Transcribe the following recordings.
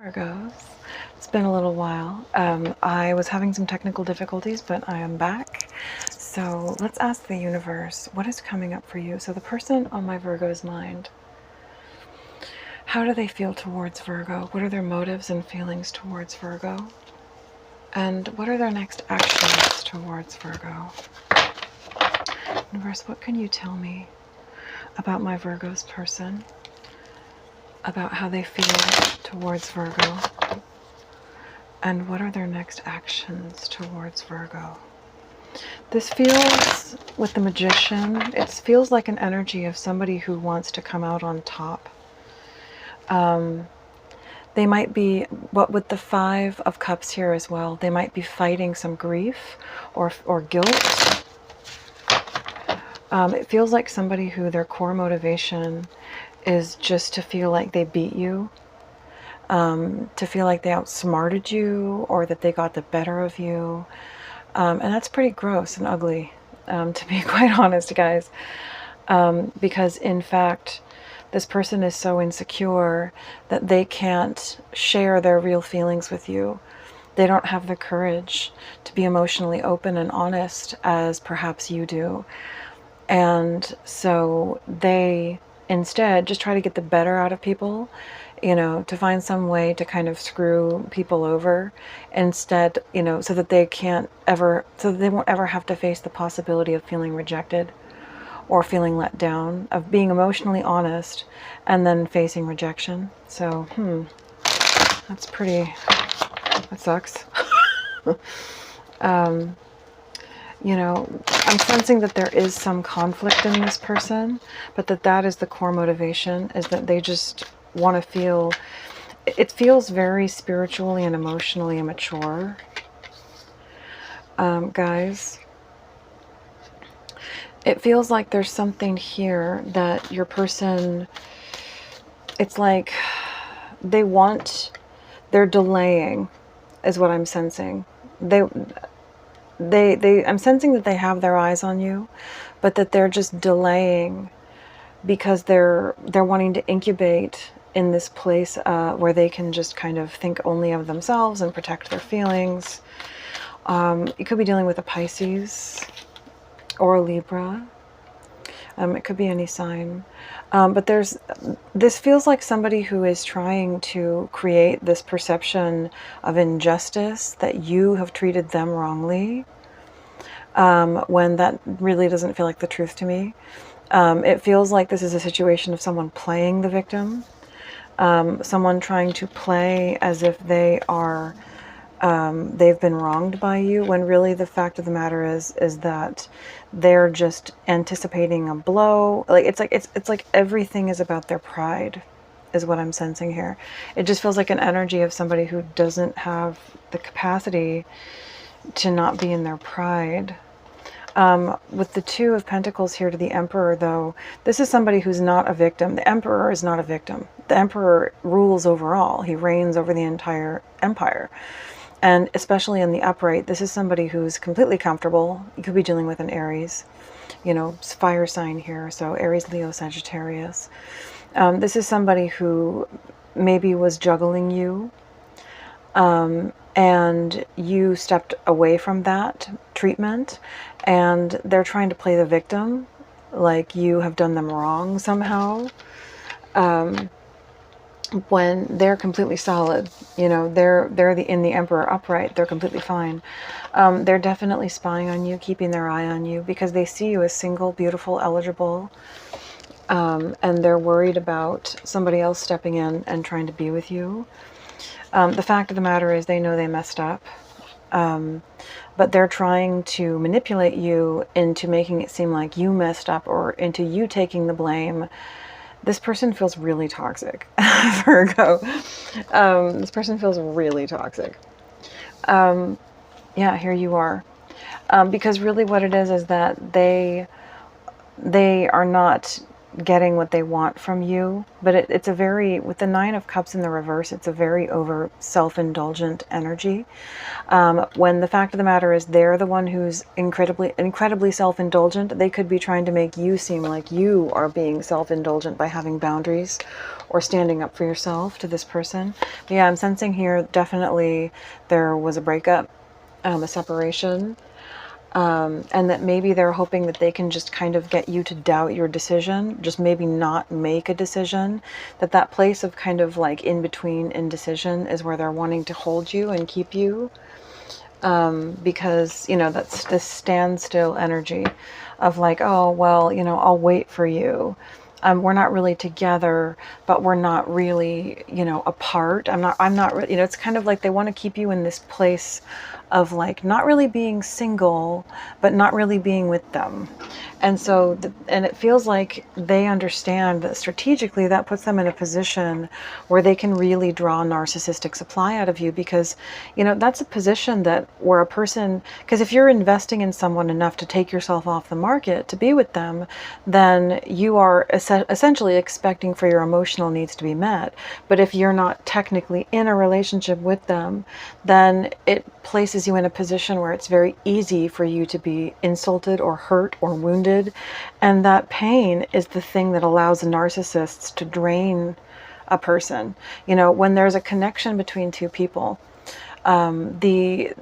Virgos. It's been a little while. I was having some technical difficulties, but I am back. So let's ask the universe, what is coming up for you? So the person on my Virgo's mind, how do they feel towards Virgo? What are their motives and feelings towards Virgo? And what are their next actions towards Virgo? Universe, what can you tell me about my Virgo's person? About how they feel towards Virgo? And what are their next actions towards Virgo? This feels, with the Magician, it feels like an energy of somebody who wants to come out on top. They might be, what with the Five of Cups here as well, they might be fighting some grief or guilt. It feels like somebody who their core motivation is just to feel like they beat you, to feel like they outsmarted you or that they got the better of you. And that's pretty gross and ugly, to be quite honest, guys. Because in fact, this person is so insecure that they can't share their real feelings with you. They don't have the courage to be emotionally open and honest as perhaps you do. And so they instead just try to get the better out of people, you know, to find some way to kind of screw people over instead, you know, so that they can't ever, so that they won't ever have to face the possibility of feeling rejected or feeling let down, of being emotionally honest and then facing rejection. So, that's pretty, that sucks. You know, I'm sensing that there is some conflict in this person, but that is the core motivation, is that they just want to feel, it feels very spiritually and emotionally immature. Guys, it feels like there's something here that your person, it's like they're delaying, is what I'm sensing. I'm sensing that they have their eyes on you, but that they're just delaying because they're wanting to incubate in this place where they can just kind of think only of themselves and protect their feelings. You could be dealing with a Pisces or a Libra. It could be any sign. But this feels like somebody who is trying to create this perception of injustice, that you have treated them wrongly, when that really doesn't feel like the truth to me. It feels like this is a situation of someone playing the victim, someone trying to play as if they are, they've been wronged by you, when really the fact of the matter is that they're just anticipating a blow. Like it's like everything is about their pride, is what I'm sensing here. It just feels like an energy of somebody who doesn't have the capacity to not be in their pride. With the Two of Pentacles here to the Emperor, though, this is somebody who's not a victim. The Emperor is not a victim. The Emperor rules over all. He reigns over the entire empire. And especially in the upright, this is somebody who's completely comfortable. You could be dealing with an Aries, you know, fire sign here. So Aries, Leo, Sagittarius. This is somebody who maybe was juggling you, and you stepped away from that treatment, and they're trying to play the victim, like you have done them wrong somehow. When they're completely solid, you know, they're in the Emperor upright, they're completely fine. They're definitely spying on you, keeping their eye on you, because they see you as single, beautiful, eligible, and they're worried about somebody else stepping in and trying to be with you. The fact of the matter is they know they messed up, but they're trying to manipulate you into making it seem like you messed up, or into you taking the blame. This person feels really toxic, Virgo. This person feels really toxic. Yeah, here you are. Because really what it is that they are not getting what they want from you. But it's a very, with the Nine of Cups in the reverse, it's a very over self-indulgent energy. When the fact of the matter is they're the one who's incredibly self-indulgent, they could be trying to make you seem like you are being self-indulgent by having boundaries or standing up for yourself to this person. But yeah, I'm sensing here definitely there was a breakup, a separation. And that maybe they're hoping that they can just kind of get you to doubt your decision, just maybe not make a decision, that place of kind of like in between indecision is where they're wanting to hold you and keep you, because, you know, that's this standstill energy of like, oh, well, you know, I'll wait for you. We're not really together, but we're not really, you know, apart. I'm not, you know, it's kind of like they want to keep you in this place of like not really being single, but not really being with them. And so, and it feels like they understand that strategically that puts them in a position where they can really draw narcissistic supply out of you, because, you know, that's a position that where a person, because if you're investing in someone enough to take yourself off the market to be with them, then you are essentially expecting for your emotional needs to be met. But if you're not technically in a relationship with them, then it places you in a position where it's very easy for you to be insulted or hurt or wounded. And that pain is the thing that allows narcissists to drain a person. You know, when there's a connection between two people, the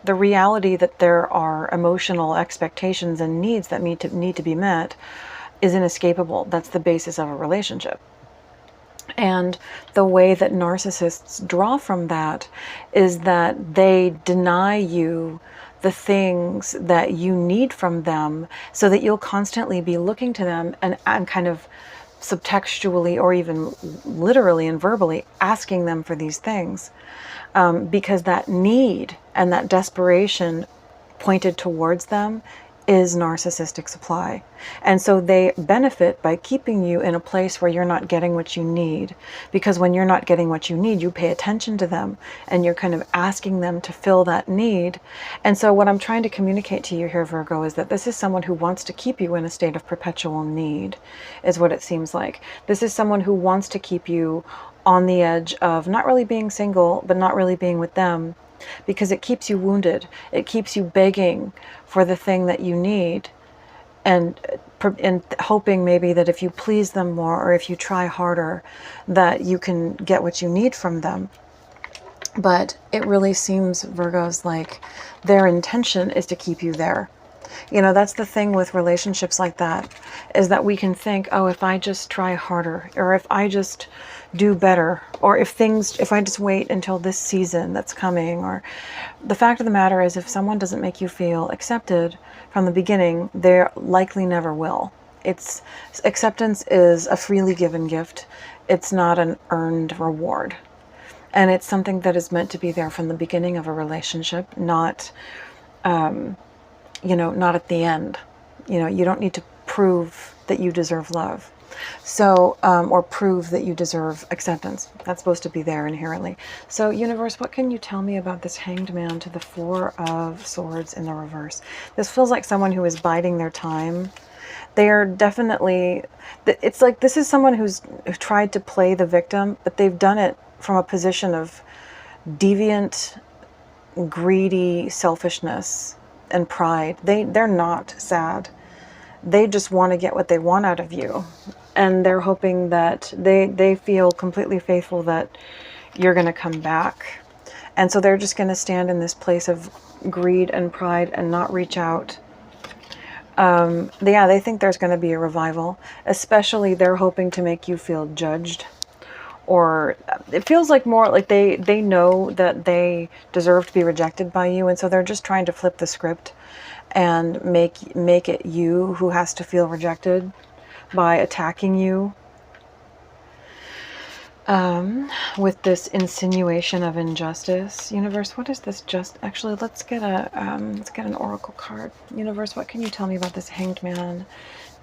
reality that there are emotional expectations and needs that need to be met is inescapable. That's the basis of a relationship. And the way that narcissists draw from that is that they deny you the things that you need from them, so that you'll constantly be looking to them and kind of subtextually or even literally and verbally asking them for these things, because that need and that desperation pointed towards them is narcissistic supply. And so they benefit by keeping you in a place where you're not getting what you need, because when you're not getting what you need, you pay attention to them and you're kind of asking them to fill that need. And so what I'm trying to communicate to you here, Virgo, is that this is someone who wants to keep you in a state of perpetual need, is what it seems like. This is someone who wants to keep you on the edge of not really being single, but not really being with them, because it keeps you wounded. It keeps you begging for the thing that you need, and hoping maybe that if you please them more or if you try harder, that you can get what you need from them. But it really seems, Virgos, like their intention is to keep you there. You know, that's the thing with relationships like that, is that we can think, oh, if I just try harder, or if I just do better, or if I just wait until this season that's coming, or the fact of the matter is, if someone doesn't make you feel accepted from the beginning, they likely never will. Acceptance is a freely given gift. It's not an earned reward. And it's something that is meant to be there from the beginning of a relationship, not, you know, not at the end. You know, you don't need to prove that you deserve love. So, or prove that you deserve acceptance. That's supposed to be there inherently. So, universe, what can you tell me about this Hanged Man to the Four of Swords in the reverse? This feels like someone who is biding their time. They are definitely, it's like this is someone who tried to play the victim, but they've done it from a position of deviant, greedy selfishness and pride. They're not sad. They just want to get what they want out of you. And they're hoping that they feel completely faithful that you're going to come back. And so they're just going to stand in this place of greed and pride and not reach out. Yeah, they think there's going to be a revival. Especially they're hoping to make you feel judged. Or it feels like more like they know that they deserve to be rejected by you. And so they're just trying to flip the script and make it you who has to feel rejected by attacking you, with this insinuation of injustice. Universe, what is this just? Actually, let's get an oracle card. Universe, what can you tell me about this Hanged Man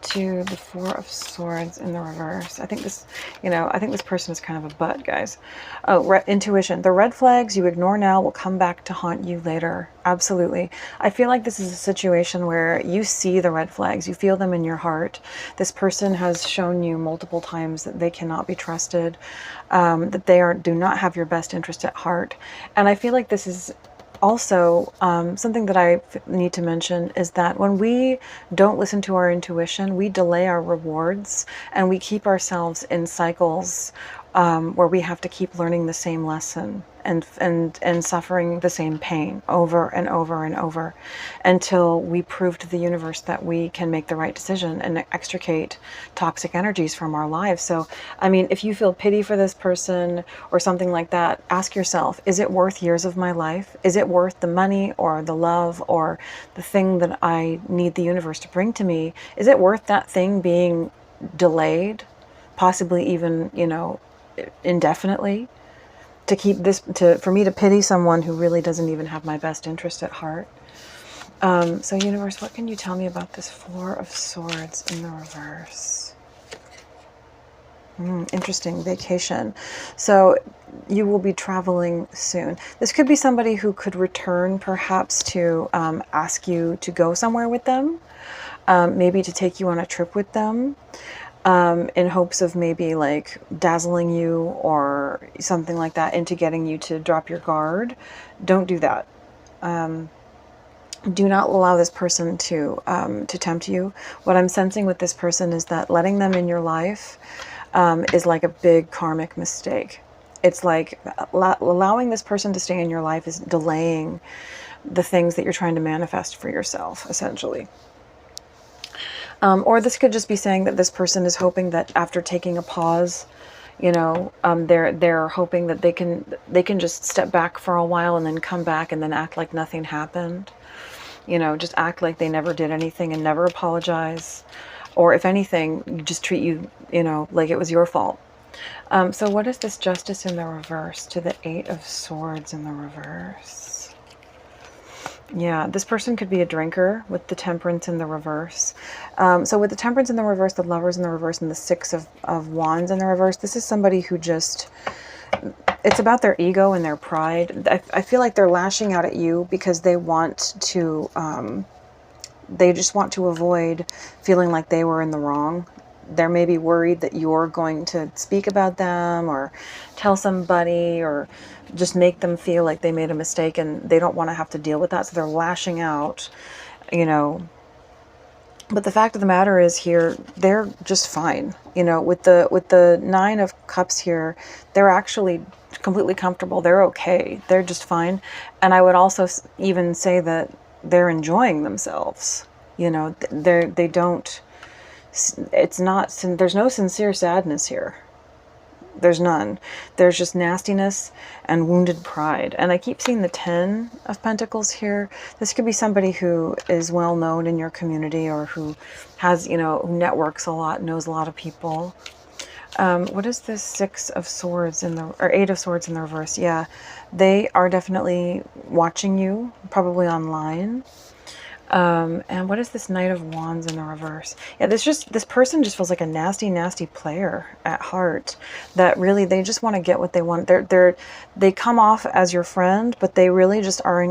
to the Four of Swords in the reverse. I think this, I think this person is kind of a butt, guys. Oh, intuition. The red flags you ignore now will come back to haunt you later. Absolutely. I feel like this is a situation where you see the red flags. You feel them in your heart. This person has shown you multiple times that they cannot be trusted, that they do not have your best interest at heart. And I feel like this is also, something that I need to mention is that when we don't listen to our intuition, we delay our rewards and we keep ourselves in cycles where we have to keep learning the same lesson and suffering the same pain over and over and over until we prove to the universe that we can make the right decision and extricate toxic energies from our lives. So, I mean, if you feel pity for this person or something like that, ask yourself, is it worth years of my life? Is it worth the money or the love or the thing that I need the universe to bring to me? Is it worth that thing being delayed, possibly even, indefinitely? To keep this, for me to pity someone who really doesn't even have my best interest at heart. So universe, what can you tell me about this Four of Swords in the reverse? Interesting. Vacation. So you will be traveling soon. This could be somebody who could return perhaps to ask you to go somewhere with them, maybe to take you on a trip with them. In hopes of maybe like dazzling you or something like that into getting you to drop your guard. Don't do that. Do not allow this person to tempt you. What I'm sensing with this person is that letting them in your life is like a big karmic mistake. It's like allowing this person to stay in your life is delaying the things that you're trying to manifest for yourself, essentially. Or this could just be saying that this person is hoping that after taking a pause, they're hoping that they can just step back for a while and then come back and then act like nothing happened. Just act like they never did anything and never apologize. Or if anything, just treat you, like it was your fault. So what is this Justice in the reverse to the Eight of Swords in the reverse? Yeah, this person could be a drinker with the Temperance in the reverse. So with the Temperance in the reverse, the Lovers in the reverse, and the Six of Wands in the reverse, this is somebody who just, it's about their ego and their pride. I feel like they're lashing out at you because they want to, they just want to avoid feeling like they were in the wrong. They're maybe worried that you're going to speak about them or tell somebody or just make them feel like they made a mistake, and they don't want to have to deal with that. So they're lashing out, But the fact of the matter is here, they're just fine. With the Nine of Cups here, they're actually completely comfortable. They're okay. They're just fine. And I would also even say that they're enjoying themselves. They don't, it's not, there's no sincere sadness here. There's none. There's just nastiness and wounded pride. And I keep seeing the Ten of Pentacles here. This could be somebody who is well known in your community or who has, who networks a lot, knows a lot of people. What is this Six of Swords or Eight of Swords in the reverse? Yeah, they are definitely watching you, probably online. And what is this Knight of Wands in the reverse? Yeah, this person just feels like a nasty, nasty player at heart. That really, they just want to get what they want. They come off as your friend, but they really just are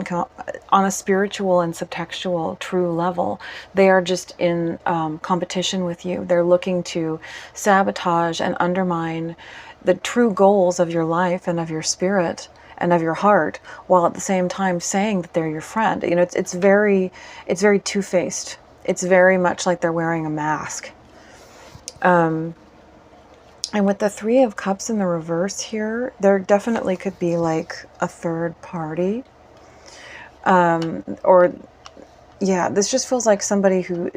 on a spiritual and subtextual, true level. They are just in competition with you. They're looking to sabotage and undermine the true goals of your life and of your spirit and of your heart, while at the same time saying that they're your friend. It's very two-faced. It's very much like they're wearing a mask. And with the Three of Cups in the reverse here, there definitely could be like a third party. Or yeah, this just feels like somebody who,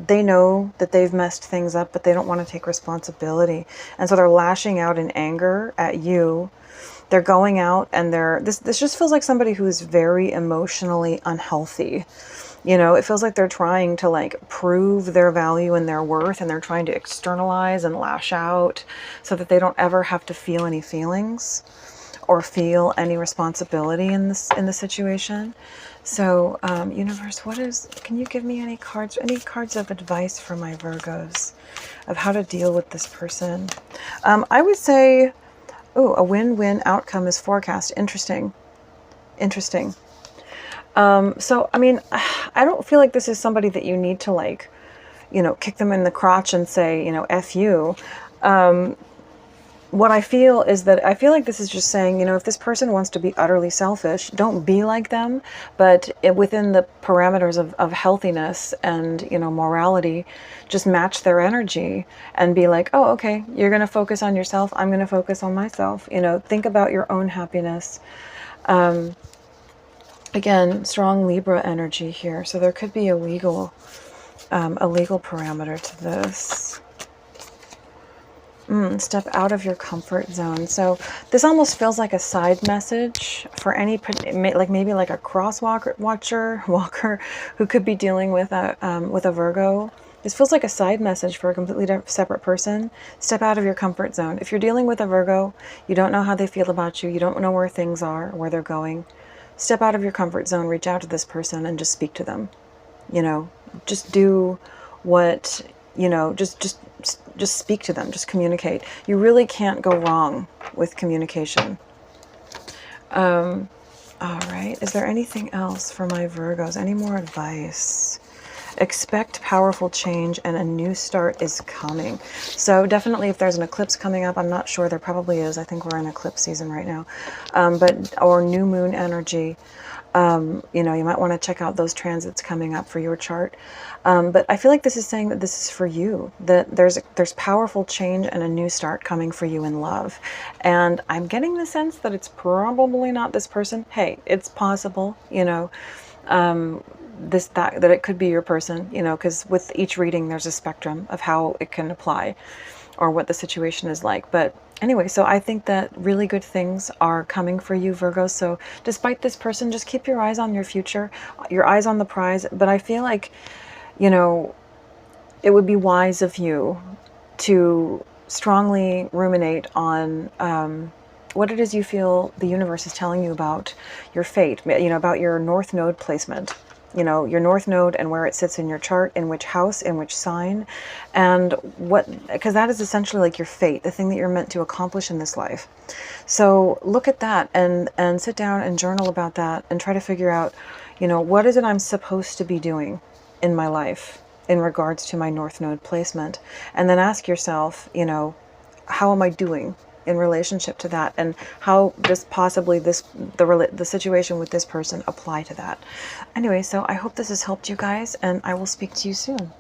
they know that they've messed things up, but they don't want to take responsibility. And so they're lashing out in anger at you. They're going out and this just feels like somebody who's very emotionally unhealthy. It feels like they're trying to like prove their value and their worth, and they're trying to externalize and lash out so that they don't ever have to feel any feelings. or feel any responsibility in the situation. So, universe, can you give me any cards of advice for my Virgos of how to deal with this person? I would say, oh, a win-win outcome is forecast. Interesting. Interesting. So, I mean, I don't feel like this is somebody that you need to, like, you know, kick them in the crotch and say, you know, F you. What I feel is that I feel like this is just saying, you know, if this person wants to be utterly selfish, don't be like them, but within the parameters of healthiness and, you know, morality, just match their energy and be like, oh, okay, you're going to focus on yourself. I'm going to focus on myself. You know, think about your own happiness. Again, strong Libra energy here. So there could be a legal parameter to this. Step out of your comfort zone. So this almost feels like a side message for any, like maybe like a walker who could be dealing with a Virgo. This feels like a side message for a completely separate person. Step out of your comfort zone. If you're dealing with a Virgo, you don't know how they feel about you. You don't know where things are, where they're going. Step out of your comfort zone. Reach out to this person and just speak to them. You know, just do what, you know, just speak to them, just communicate. You really can't go wrong with communication. All right, is there anything else for my Virgos? Any more advice? Expect powerful change and a new start is coming. So definitely if there's an eclipse coming up, I'm not sure, there probably is. I think we're in eclipse season right now. Or new moon energy. You know, you might want to check out those transits coming up for your chart. But I feel like this is saying that this is for you, that there's powerful change and a new start coming for you in love. And I'm getting the sense that it's probably not this person. Hey, it's possible, you know, that it could be your person, you know, because with each reading there's a spectrum of how it can apply or what the situation is like. But anyway, so I think that really good things are coming for you, Virgo. So despite this person, just keep your eyes on your future, your eyes on the prize. But I feel like, you know, it would be wise of you to strongly ruminate on what it is you feel the universe is telling you about your fate, you know, about your North Node placement. You know, your North Node and where it sits in your chart, in which house, in which sign, and what, because that is essentially like your fate, the thing that you're meant to accomplish in this life. So look at that and sit down and journal about that and try to figure out, you know, what is it I'm supposed to be doing in my life in regards to my North Node placement, and then ask yourself, you know, how am I doing in relationship to that, and how does possibly the situation with this person apply to that. Anyway, so I hope this has helped you guys, and I will speak to you soon.